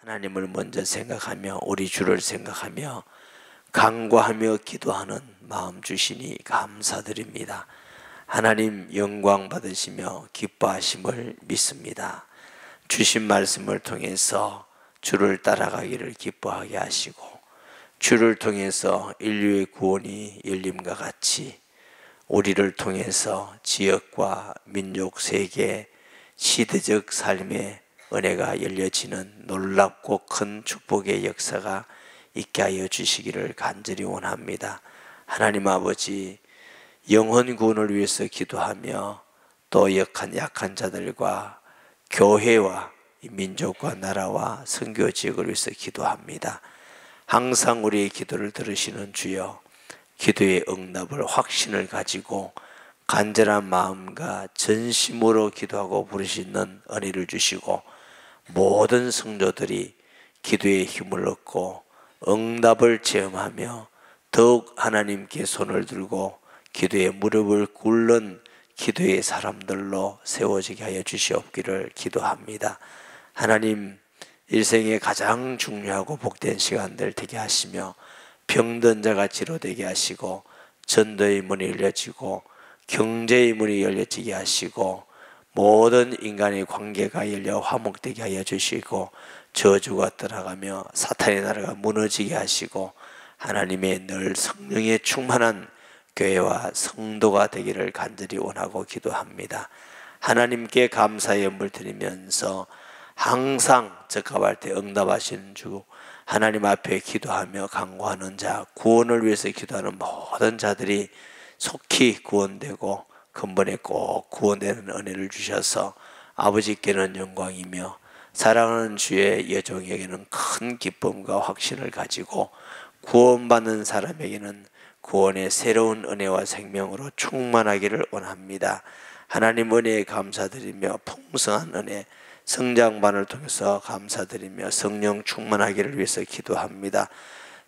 하나님을 먼저 생각하며 우리 주를 생각하며 간구하며 기도하는 마음 주시니 감사드립니다. 하나님 영광 받으시며 기뻐하심을 믿습니다. 주신 말씀을 통해서 주를 따라가기를 기뻐하게 하시고 주를 통해서 인류의 구원이 열림과 같이 우리를 통해서 지역과 민족, 세계, 시대적 삶의 은혜가 열려지는 놀랍고 큰 축복의 역사가 있게 하여 주시기를 간절히 원합니다. 하나님 아버지, 영혼 구원을 위해서 기도하며 또 약한 자들과 교회와 민족과 나라와 선교 지역을 위해서 기도합니다. 항상 우리의 기도를 들으시는 주여, 기도의 응답을 확신을 가지고 간절한 마음과 전심으로 기도하고 부르시는 은혜를 주시고 모든 성도들이 기도의 힘을 얻고 응답을 체험하며 더욱 하나님께 손을 들고 기도의 무릎을 꿇는 기도의 사람들로 세워지게 하여 주시옵기를 기도합니다. 하나님, 일생에 가장 중요하고 복된 시간들 되게 하시며 병든 자가 치료되게 하시고 전도의 문이 열려지고 경제의 문이 열려지게 하시고 모든 인간의 관계가 열려 화목되게 하여 주시고 저주가 떠나가며 사탄의 나라가 무너지게 하시고 하나님의 늘 성령에 충만한 교회와 성도가 되기를 간절히 원하고 기도합니다. 하나님께 감사의 연물 드리면서 항상 적합할 때 응답하시는 주, 하나님 앞에 기도하며 간구하는 자, 구원을 위해서 기도하는 모든 자들이 속히 구원되고 근본에 꼭 구원되는 은혜를 주셔서 아버지께는 영광이며 사랑하는 주의 여종에게는 큰 기쁨과 확신을 가지고 구원받는 사람에게는 구원의 새로운 은혜와 생명으로 충만하기를 원합니다. 하나님 은혜에 감사드리며 풍성한 은혜, 성장반을 통해서 감사드리며 성령 충만하기를 위해서 기도합니다.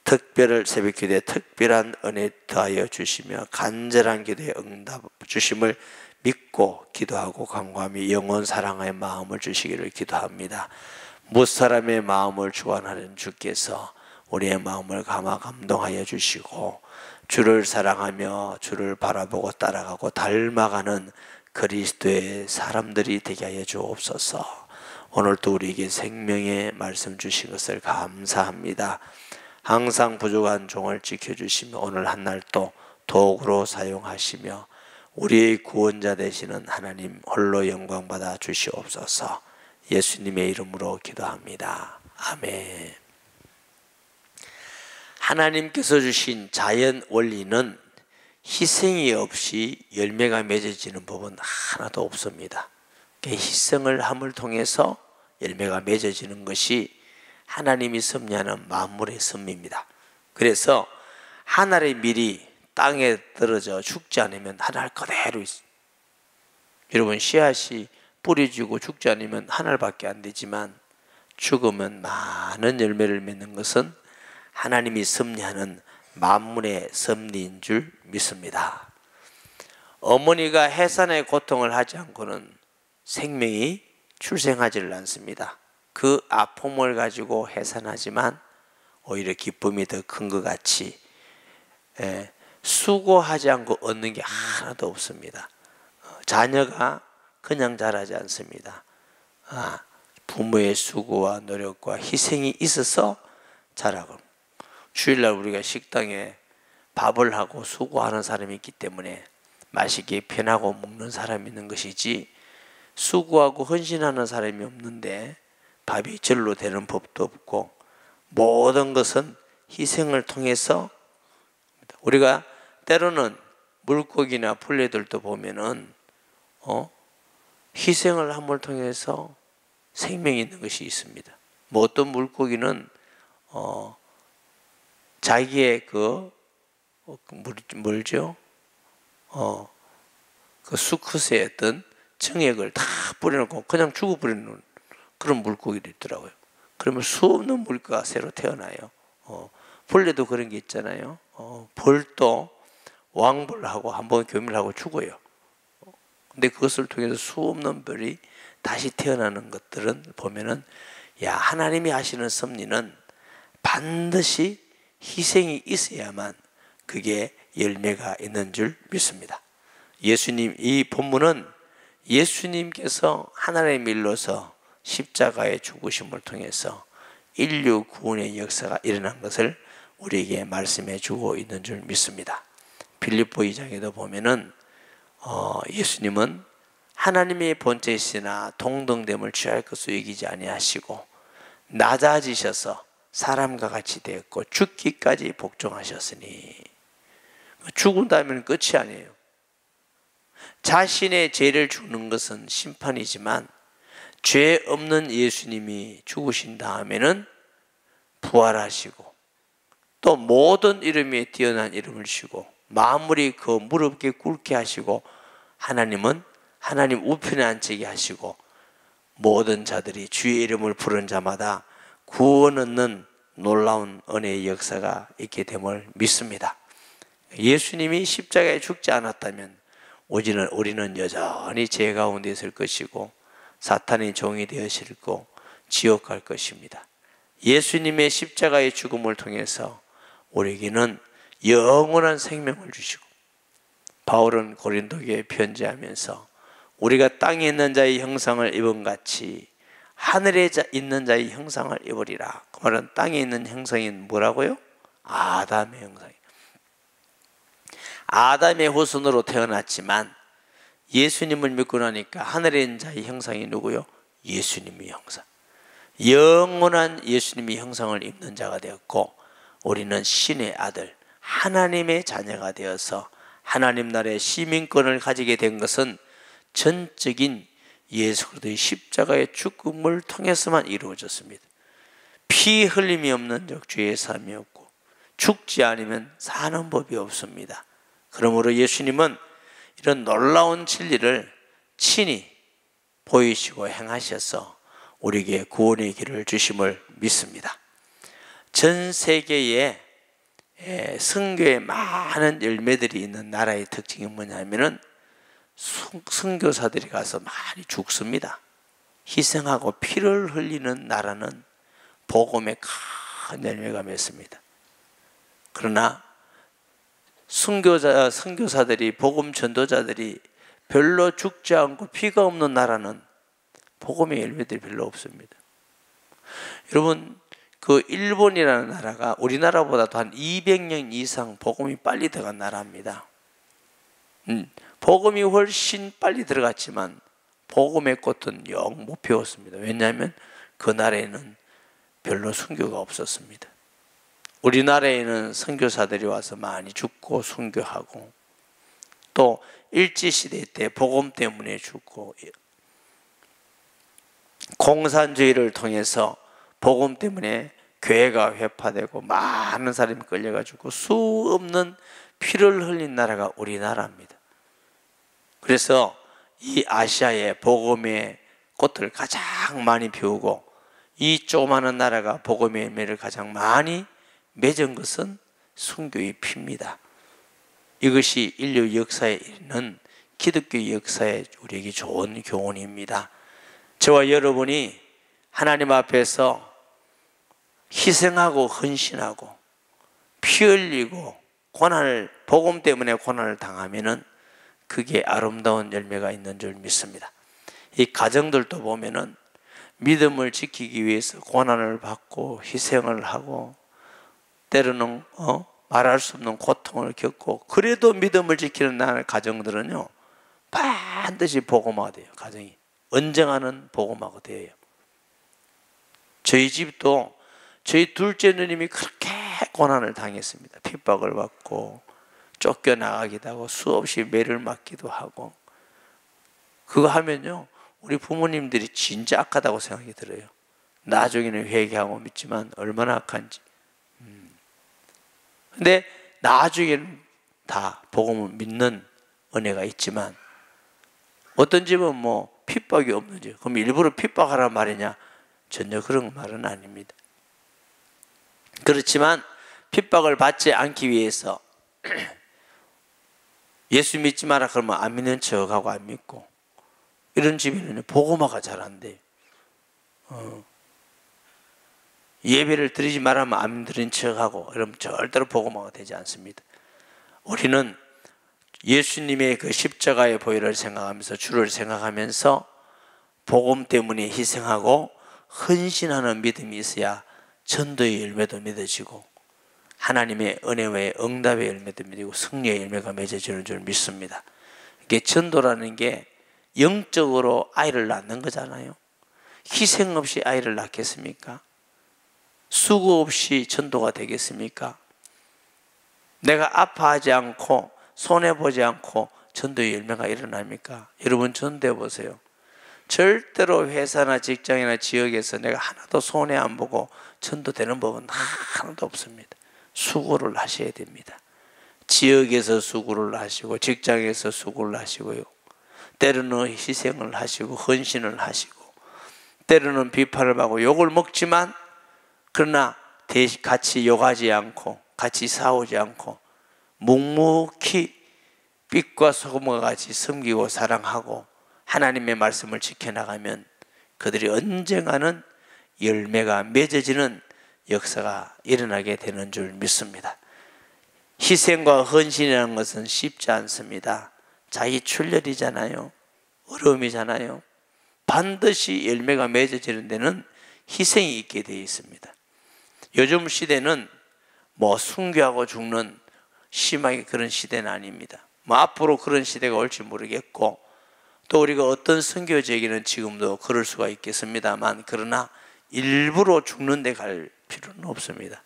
특별한 새벽기도에 특별한 은혜 더하여 주시며 간절한 기도에 응답 주심을 믿고 기도하고 간구하며 영원 사랑의 마음을 주시기를 기도합니다. 무사람의 마음을 주관하는 주께서 우리의 마음을 감동하여 주시고 주를 사랑하며 주를 바라보고 따라가고 닮아가는 그리스도의 사람들이 되게 하여 주옵소서. 오늘도 우리에게 생명의 말씀 주신 것을 감사합니다. 항상 부족한 종을 지켜주시며 오늘 한날도 도구로 사용하시며 우리의 구원자 되시는 하나님 홀로 영광 받아 주시옵소서. 예수님의 이름으로 기도합니다. 아멘. 하나님께서 주신 자연 원리는 희생이 없이 열매가 맺어지는 법은 하나도 없습니다. 희생을 함을 통해서 열매가 맺어지는 것이 하나님이 섭리하는 만물의 섭리입니다. 그래서 하늘의 밀이 땅에 떨어져 죽지 않으면 하늘 그대로 있어요. 여러분, 씨앗이 뿌려지고 죽지 않으면 하늘밖에 안 되지만 죽으면 많은 열매를 맺는 것은 하나님이 섭리하는 만물의 섭리인 줄 믿습니다. 어머니가 해산의 고통을 하지 않고는 생명이 출생하지를 않습니다. 그 아픔을 가지고 해산하지만 오히려 기쁨이 더 큰 것 같이 수고하지 않고 얻는 게 하나도 없습니다. 자녀가 그냥 자라지 않습니다. 부모의 수고와 노력과 희생이 있어서 자라고. 주일날 우리가 식당에 밥을 하고 수고하는 사람이 있기 때문에 맛있게 편하고 먹는 사람이 있는 것이지 수고하고 헌신하는 사람이 없는데 밥이 절로 되는 법도 없고 모든 것은 희생을 통해서 우리가 때로는 물고기나 풀떼들도 보면은 희생을 함을 통해서 생명이 있는 것이 있습니다. 뭐 어떤 물고기는 자기의 그 수컷의 어떤 정액을 다 뿌려놓고 그냥 죽어버리는 그런 물고기도 있더라고요. 그러면 수없는 물고기가 새로 태어나요. 벌레도 그런 게 있잖아요. 벌도 왕벌하고 한번 교미하고 죽어요. 근데 그것을 통해서 수없는 벌이 다시 태어나는 것들은 보면은 야, 하나님이 하시는 섭리는 반드시 희생이 있어야만 그게 열매가 있는 줄 믿습니다. 예수님, 이 본문은 예수님께서 하나님의 일로서 십자가의 죽으심을 통해서 인류 구원의 역사가 일어난 것을 우리에게 말씀해 주고 있는 줄 믿습니다. 빌립보 2장에도 보면은 예수님은 하나님의 본체이시나 동등됨을 취할 것을 여기지 아니하시고 낮아지셔서 사람과 같이 되었고 죽기까지 복종하셨으니, 죽은 다음에는 끝이 아니에요. 자신의 죄를 주는 것은 심판이지만 죄 없는 예수님이 죽으신 다음에는 부활하시고 또 모든 이름에 뛰어난 이름을 주시고 만물이 그 무릎에 꿇게 하시고 하나님은 하나님 우편에 앉히게 하시고 모든 자들이 주의 이름을 부른 자마다 구원 얻는 놀라운 은혜의 역사가 있게 됨을 믿습니다. 예수님이 십자가에 죽지 않았다면 우리는 여전히 죄 가운데 있을 것이고 사탄의 종이 되어지고 지옥 갈 것입니다. 예수님의 십자가의 죽음을 통해서 우리에게는 영원한 생명을 주시고, 바울은 고린도교에 편지하면서 우리가 땅에 있는 자의 형상을 입은 같이 하늘에 있는 자의 형상을 입으리라. 그 말은 땅에 있는 형상이 뭐라고요? 아담의 형상이에요. 아담의 후손으로 태어났지만 예수님을 믿고 나니까 하늘에 있는 자의 형상이 누구요? 예수님의 형상. 영원한 예수님의 형상을 입는 자가 되었고 우리는 신의 아들 하나님의 자녀가 되어서 하나님 나라의 시민권을 가지게 된 것은 전적인 예수 그리스도의 십자가의 죽음을 통해서만 이루어졌습니다. 피 흘림이 없는 적 죄의 삶이 없고 죽지 않으면 사는 법이 없습니다. 그러므로 예수님은 이런 놀라운 진리를 친히 보이시고 행하셔서 우리에게 구원의 길을 주심을 믿습니다. 전 세계에 선교에 많은 열매들이 있는 나라의 특징이 뭐냐면은 선교사들이 가서 많이 죽습니다. 희생하고 피를 흘리는 나라는 복음에 큰 열매가 맺습니다. 그러나 선교사들이 복음 전도자들이 별로 죽지 않고 피가 없는 나라는 복음의 열매들이 별로 없습니다. 여러분, 그 일본이라는 나라가 우리나라보다도 한 200년 이상 복음이 빨리 들어간 나라입니다. 복음이 훨씬 빨리 들어갔지만 복음의 꽃은 영 못 피웠습니다. 왜냐하면 그 나라에는 별로 선교가 없었습니다. 우리나라에는 선교사들이 와서 많이 죽고 선교하고 또 일제시대 때 복음 때문에 죽고 공산주의를 통해서 복음 때문에 교회가 회파되고 많은 사람이 끌려가지고 수 없는 피를 흘린 나라가 우리나라입니다. 그래서 이 아시아의 복음의 꽃을 가장 많이 피우고 이 조그마한 나라가 복음의 열매를 가장 많이 맺은 것은 선교의 피입니다. 이것이 인류 역사에 있는 기독교 역사에 우리에게 좋은 교훈입니다. 저와 여러분이 하나님 앞에서 희생하고 헌신하고 피 흘리고 복음 때문에 고난을 당하면은 그게 아름다운 열매가 있는 줄 믿습니다. 이 가정들도 보면은 믿음을 지키기 위해서 고난을 받고 희생을 하고 때로는 말할 수 없는 고통을 겪고 그래도 믿음을 지키는 나의 가정들은요 반드시 복음화가 돼요. 가정이 언쟁하는 복음화가 돼요. 저희 집도 저희 둘째 누님이 그렇게 고난을 당했습니다. 핍박을 받고 쫓겨나가기도 하고 수없이 매를 맞기도 하고 그거 하면요 우리 부모님들이 진짜 악하다고 생각이 들어요. 나중에는 회개하고 믿지만 얼마나 악한지. 근데 나중에는 다 복음을 믿는 은혜가 있지만 어떤 집은 뭐 핍박이 없는 집, 그럼 일부러 핍박하란 말이냐? 전혀 그런 말은 아닙니다. 그렇지만 핍박을 받지 않기 위해서 예수 믿지 마라 그러면 안 믿는 척하고 안 믿고 이런 집에는 복음화가 잘 안 돼요. 예배를 드리지 말하면 안 드린 척하고 이러면 절대로 복음화가 되지 않습니다. 우리는 예수님의 그 십자가의 보혈을 생각하면서 주를 생각하면서 복음 때문에 희생하고 헌신하는 믿음이 있어야 전도의 열매도 맺어지고 하나님의 은혜의 응답의 열매도 맺어지고 승리의 열매가 맺어지는 줄 믿습니다. 이게 전도라는 게 영적으로 아이를 낳는 거잖아요. 희생 없이 아이를 낳겠습니까? 수고 없이 전도가 되겠습니까? 내가 아파하지 않고 손해보지 않고 전도의 열매가 일어납니까? 여러분 전도해 보세요. 절대로 회사나 직장이나 지역에서 내가 하나도 손해 안 보고 전도되는 법은 하나도 없습니다. 수고를 하셔야 됩니다. 지역에서 수고를 하시고 직장에서 수고를 하시고요. 때로는 희생을 하시고 헌신을 하시고 때로는 비판을 받고 욕을 먹지만 그러나 같이 욕하지 않고 같이 싸우지 않고 묵묵히 빛과 소금과 같이 섬기고 사랑하고 하나님의 말씀을 지켜나가면 그들이 언젠가는 열매가 맺어지는 역사가 일어나게 되는 줄 믿습니다. 희생과 헌신이라는 것은 쉽지 않습니다. 자기 출혈이잖아요. 어려움이잖아요. 반드시 열매가 맺어지는 데는 희생이 있게 되어 있습니다. 요즘 시대는 순교하고 죽는 심하게 그런 시대는 아닙니다. 앞으로 그런 시대가 올지 모르겠고 또 우리가 어떤 선교지에게는 지금도 그럴 수가 있겠습니다만 그러나 일부러 죽는 데 갈 필요는 없습니다.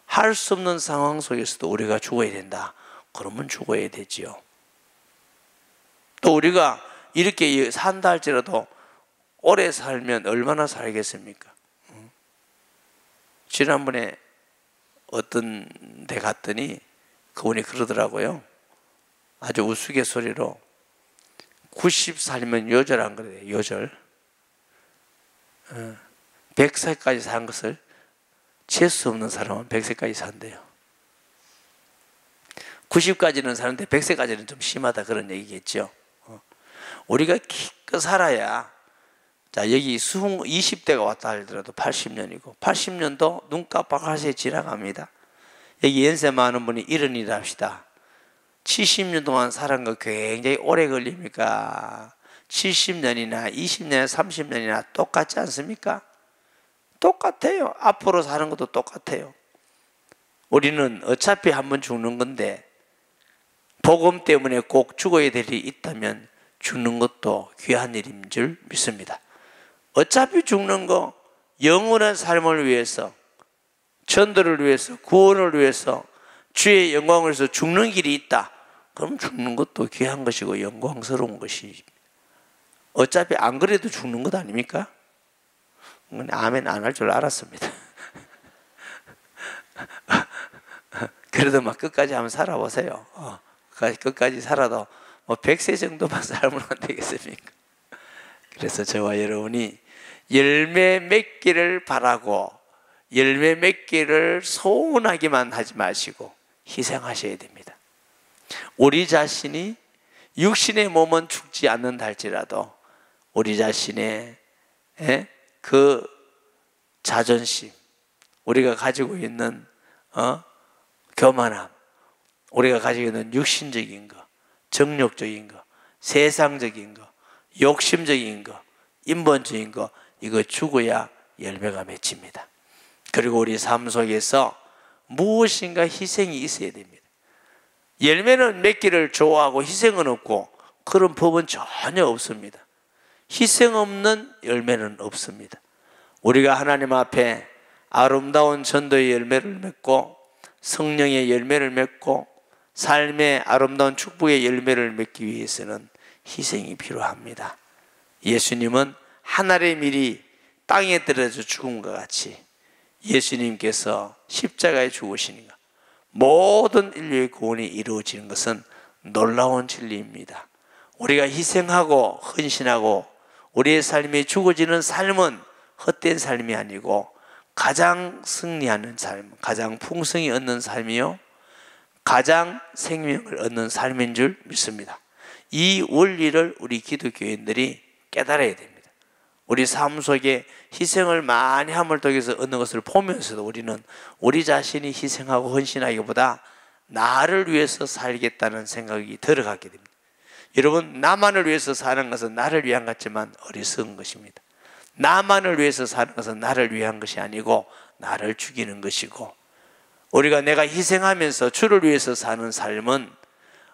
할 수 없는 상황 속에서도 우리가 죽어야 된다. 그러면 죽어야 되지요. 또 우리가 이렇게 산다 할지라도 오래 살면 얼마나 살겠습니까? 지난번에 어떤 데 갔더니 그분이 그러더라고요. 아주 우스갯소리로 90 살면 요절한 거래요. 요절. 100살까지 산 것을 재수 없는 사람은 100세까지 산대요. 90까지는 사는데 100세까지는 좀 심하다 그런 얘기겠죠. 우리가 기껏 살아야 자 여기 20대가 왔다 하더라도 80년이고 80년도 눈 깜빡할 새 지나갑니다. 여기 연세 많은 분이 70이라 합시다. 70년 동안 살은 거 굉장히 오래 걸립니까? 70년이나 20년, 30년이나 똑같지 않습니까? 똑같아요. 앞으로 사는 것도 똑같아요. 우리는 어차피 한번 죽는 건데 복음 때문에 꼭 죽어야 될 일이 있다면 죽는 것도 귀한 일인 줄 믿습니다. 어차피 죽는 거 영원한 삶을 위해서 전도를 위해서 구원을 위해서 주의 영광을 위해서 죽는 길이 있다. 그럼 죽는 것도 귀한 것이고 영광스러운 것이 어차피 안 그래도 죽는 것 아닙니까? 아멘 안 할 줄 알았습니다. 그래도 막 끝까지 한번 살아보세요. 끝까지 살아도 100세 정도만 살면 안 되겠습니까? 그래서 저와 여러분이 열매 맺기를 바라고 열매 맺기를 소원하기만 하지 마시고 희생하셔야 됩니다. 우리 자신이 육신의 몸은 죽지 않는다 할지라도 우리 자신의 그 자존심, 우리가 가지고 있는 교만함, 우리가 가지고 있는 육신적인 거, 정욕적인 거, 세상적인 거, 욕심적인 거, 인본적인 거 이거 죽어야 열매가 맺힙니다. 그리고 우리 삶 속에서 무엇인가 희생이 있어야 됩니다. 열매는 맺기를 좋아하고 희생은 없고 그런 법은 전혀 없습니다. 희생 없는 열매는 없습니다. 우리가 하나님 앞에 아름다운 전도의 열매를 맺고 성령의 열매를 맺고 삶의 아름다운 축복의 열매를 맺기 위해서는 희생이 필요합니다. 예수님은 하늘의 밀이 땅에 떨어져 죽음과 같이 예수님께서 십자가에 죽으시니까 모든 인류의 구원이 이루어지는 것은 놀라운 진리입니다. 우리가 희생하고 헌신하고 우리의 삶이 죽어지는 삶은 헛된 삶이 아니고 가장 승리하는 삶, 가장 풍성히 얻는 삶이요 가장 생명을 얻는 삶인 줄 믿습니다. 이 원리를 우리 기독교인들이 깨달아야 됩니다. 우리 삶 속에 희생을 많이 함을 통해서 얻는 것을 보면서도 우리는 우리 자신이 희생하고 헌신하기보다 나를 위해서 살겠다는 생각이 들어가게 됩니다. 여러분, 나만을 위해서 사는 것은 나를 위한 것 같지만 어리석은 것입니다. 나만을 위해서 사는 것은 나를 위한 것이 아니고 나를 죽이는 것이고, 우리가 내가 희생하면서 주를 위해서 사는 삶은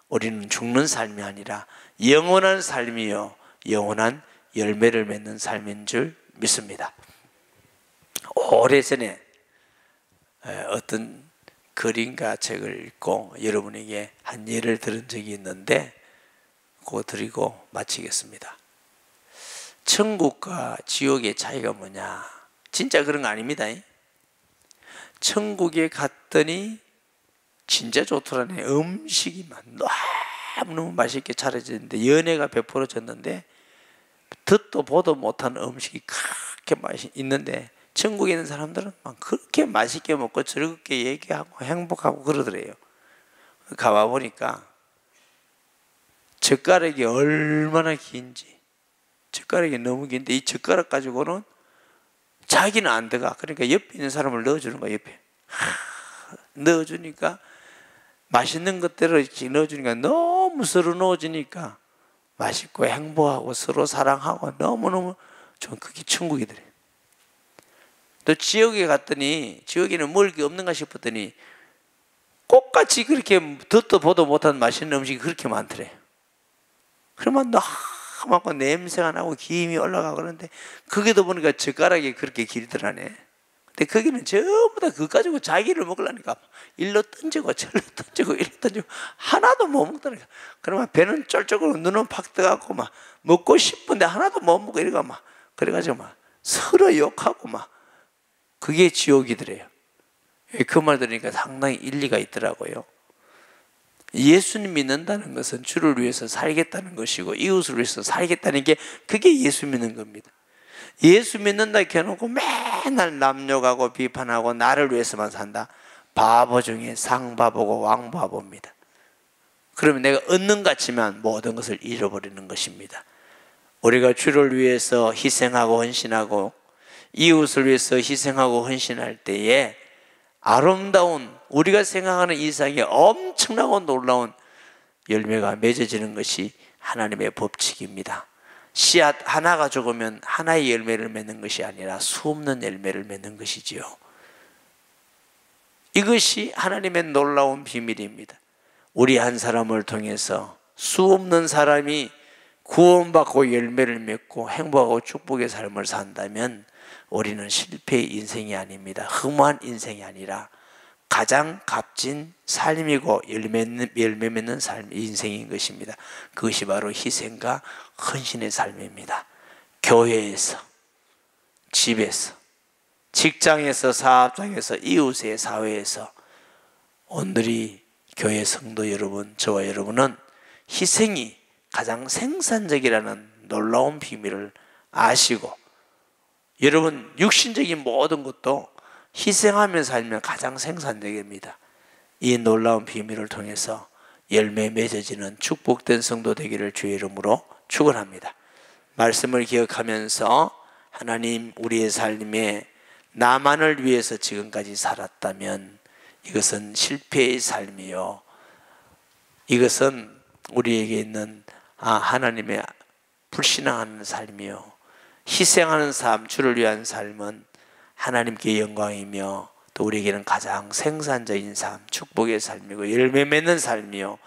우리는 죽는 삶이 아니라 영원한 삶이요 영원한 열매를 맺는 삶인 줄 믿습니다. 오래전에 어떤 글인가 책을 읽고 여러분에게 한 예를 들은 적이 있는데 그거 드리고 마치겠습니다. 천국과 지옥의 차이가 뭐냐? 진짜 그런 거 아닙니다. 천국에 갔더니 진짜 좋더라네. 음식이 너무너무 맛있게 차려졌는데, 연회가 베풀어졌는데 듣도 보도 못한 음식이 그렇게 맛이 있는데, 천국에 있는 사람들은 막 그렇게 맛있게 먹고 즐겁게 얘기하고 행복하고 그러더래요. 가봐 보니까 젓가락이 얼마나 긴지, 젓가락이 너무 긴데 이 젓가락 가지고는 자기는 안 들어가. 그러니까 옆에 있는 사람을 넣어주는 거야. 옆에 넣어주니까 맛있는 것대로 이렇게 넣어주니까 너무 서로 넣어주니까 맛있고 행복하고 서로 사랑하고 너무너무 좋은, 그게 천국이더래요. 또 지옥에 갔더니 지옥에는 먹을 게 없는가 싶었더니 꽃같이 그렇게 듣도 보도 못한 맛있는 음식이 그렇게 많더래요. 그러면 너무 냄새가 나고 기름이 올라가고 그러는데, 거기도 보니까 젓가락이 그렇게 길더라네. 근데 거기는 전부 다 그거 가지고 자기를 먹으려니까 일로 던지고 절로 던지고 일로 던지고 하나도 못 먹더라니까. 그러면 배는 쫄쫄고 눈은 팍 뜨갖고 막 먹고 싶은데 하나도 못 먹고 이러고 막 그래가지고 막 서로 욕하고 막, 그게 지옥이더래요. 그 말 들으니까 상당히 일리가 있더라고요. 예수님 믿는다는 것은 주를 위해서 살겠다는 것이고 이웃을 위해서 살겠다는 게, 그게 예수 믿는 겁니다. 예수 믿는다 해놓고 맨날 남욕하고 비판하고 나를 위해서만 산다, 바보 중에 상바보고 왕바보입니다. 그러면 내가 얻는 것 같지만 모든 것을 잃어버리는 것입니다. 우리가 주를 위해서 희생하고 헌신하고 이웃을 위해서 희생하고 헌신할 때에 아름다운, 우리가 생각하는 이상의 엄청나고 놀라운 열매가 맺어지는 것이 하나님의 법칙입니다. 씨앗 하나가 죽으면 하나의 열매를 맺는 것이 아니라 수없는 열매를 맺는 것이지요. 이것이 하나님의 놀라운 비밀입니다. 우리 한 사람을 통해서 수없는 사람이 구원받고 열매를 맺고 행복하고 축복의 삶을 산다면 우리는 실패의 인생이 아닙니다. 허무한 인생이 아니라 가장 값진 삶이고 열매 맺는 삶, 인생인 것입니다. 그것이 바로 희생과 헌신의 삶입니다. 교회에서, 집에서, 직장에서, 사업장에서, 이웃의 사회에서, 오늘이 교회 성도 여러분, 저와 여러분은 희생이 가장 생산적이라는 놀라운 비밀을 아시고, 여러분 육신적인 모든 것도 희생하며 살면 가장 생산적입니다. 이 놀라운 비밀을 통해서 열매 맺어지는 축복된 성도 되기를 주의 이름으로 축원합니다. 말씀을 기억하면서 하나님, 우리의 삶에 나만을 위해서 지금까지 살았다면 이것은 실패의 삶이요, 이것은 우리에게 있는 하나님의 불신앙하는 삶이요, 희생하는 삶, 주를 위한 삶은 하나님께 영광이며 또 우리에게는 가장 생산적인 삶, 축복의 삶이고 열매 맺는 삶이요,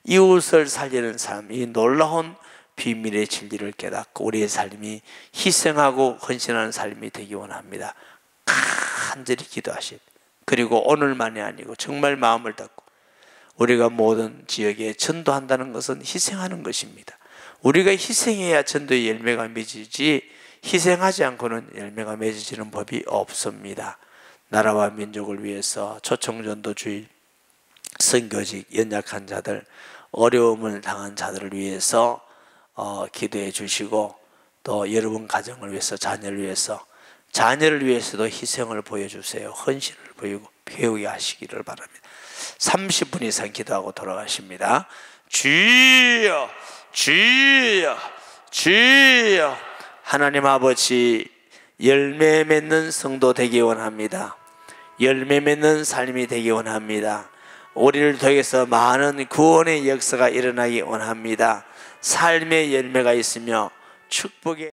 이웃을 살리는 삶, 이 놀라운 비밀의 진리를 깨닫고 우리의 삶이 희생하고 헌신하는 삶이 되기 원합니다. 간절히 기도하십시오. 그리고 오늘만이 아니고 정말 마음을 닫고, 우리가 모든 지역에 전도한다는 것은 희생하는 것입니다. 우리가 희생해야 전도의 열매가 맺어지지 희생하지 않고는 열매가 맺어지는 법이 없습니다. 나라와 민족을 위해서 초청전도주의, 선교직, 연약한 자들, 어려움을 당한 자들을 위해서 기도해 주시고, 또 여러분 가정을 위해서, 자녀를 위해서도 희생을 보여주세요. 헌신을 배우게 하시기를 바랍니다. 30분 이상 기도하고 돌아가십니다. 주여, 주여, 주여. 하나님 아버지, 열매 맺는 성도 되기 원합니다. 열매 맺는 삶이 되기 원합니다. 우리를 통해서 많은 구원의 역사가 일어나기 원합니다. 삶의 열매가 있으며 축복의